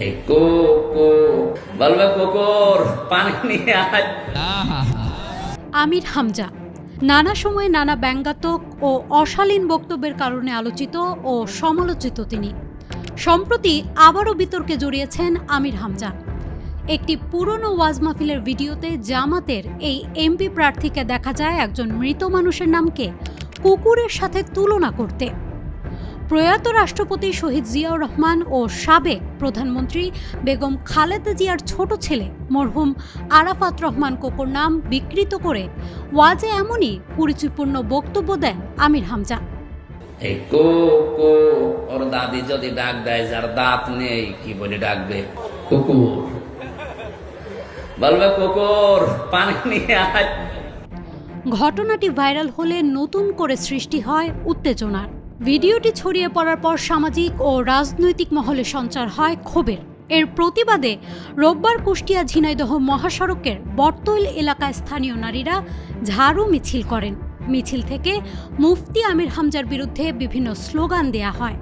এই কোকো বলবে কোকোর পানি নিয়ে আয়। আমির হামজা নানা সময়ে নানা ব্যঙ্গাত্মক ও অশালীন বক্তব্যের কারণে আলোচিত ও সমালোচিত তিনি। সম্প্রতি আবারও বিতর্কে জড়িয়েছেন আমির হামজা। একটি পুরনো ওয়াজ মাহফিলের ভিডিওতে জামাতের এই এমপি প্রার্থীকে দেখা যায় একজন মৃত মানুষের নামকে কুকুরের সাথে তুলনা করতে। প্রয়াত রাষ্ট্রপতি শহীদ জিয়াউর রহমান ও সাবেক প্রধানমন্ত্রী বেগম খালেদা জিয়ার ছোট ছেলে মরহুম আরাফাত রহমান কোকোর নাম বিকৃত করে ওয়াজে এমনই কুরুচিপূর্ণ বক্তব্য দেন আমির হামজা। এই কোকো ওর দাদি যদি ডাক দেয় যার দাঁত নেই কি বলে ডাকবে? কুকুর। বলবে কোকোর পানি নিয়ে আয়। ঘটনাটি ভাইরাল হলে নতুন করে সৃষ্টি হয় উত্তেজনার। ভিডিওটি ছড়িয়ে পড়ার পর সামাজিক ও রাজনৈতিক মহলে সঞ্চার হয় ক্ষোভের। এর প্রতিবাদে রোববার কুষ্টিয়া ঝিনাইদহ মহাসড়কের বটতৈল এলাকায় স্থানীয় নারীরা ঝাড়ু মিছিল করেন। মিছিল থেকে মুফতি আমির হামজার বিরুদ্ধে বিভিন্ন স্লোগান দেয়া হয়।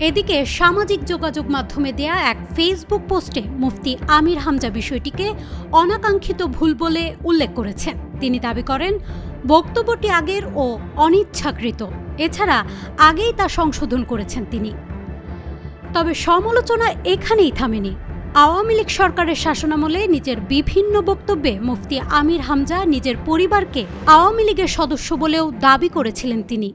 এদিকে সামাজিক যোগাযোগ মাধ্যমে দেয়া এক ফেসবুক পোস্টে মুফতি আমির হামজা বিষয়টিকে অনাকাঙ্ক্ষিত ভুল বলে উল্লেখ করেছেন। তিনি দাবি করেন বক্তব্যটি আগের ও অনিচ্ছাকৃত, এছাড়া আগেই তা সংশোধন করেছেন তিনি। তবে সমালোচনা এখানেই থামেনি। আওয়ামী লীগ সরকারের শাসনামলে নিজের বিভিন্ন বক্তব্যে মুফতি আমির হামজা নিজের পরিবারকে আওয়ামী লীগের সদস্য বলেও দাবি করেছিলেন তিনি।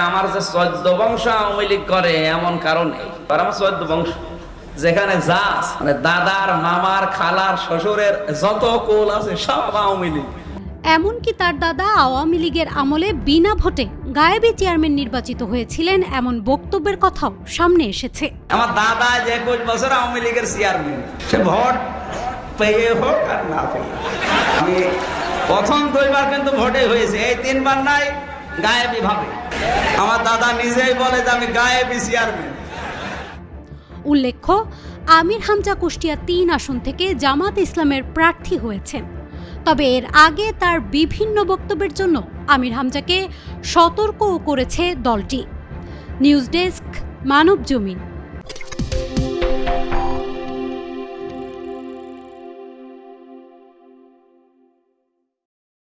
আমার যে 14 বংশ আওয়ামী লীগ করে এমন কারণ নেই। আমার 14 বংশ যেখানে যা মানে দাদার মামার খালার শ্বশুরের যত কোল আছে সব আওয়ামী লীগ। এমনকি তার দাদা আওয়ামী লীগের আমলে বিনা ভোটে গায়েবী চেয়ারম্যান নির্বাচিত হয়েছিলেন এমন বক্তব্যের কথাও সামনে এসেছে। আমার দাদা যে 21 বছর আওয়ামী লীগের চেয়ারম্যান, সে ভোট পেয়ে হোক আর না পেয়ে। আমি প্রথম 2বার কিন্তু ভোটে হয়েছে, এই 3বার নাই গায়েবী ভাবে। আমার দাদা নিজেই বলে যে আমি গায়েবী চেয়ারম্যান। উল্লেখ্য, আমির হামজা কুষ্টিয়া 3 আসন থেকে জামাত ইসলামের প্রার্থী হয়েছেন। তবে এর আগে তার বিভিন্ন বক্তব্যের জন্য আমির হামজাকে সতর্কও করেছে দলটি। নিউজ ডেস্ক, মানব জমিন।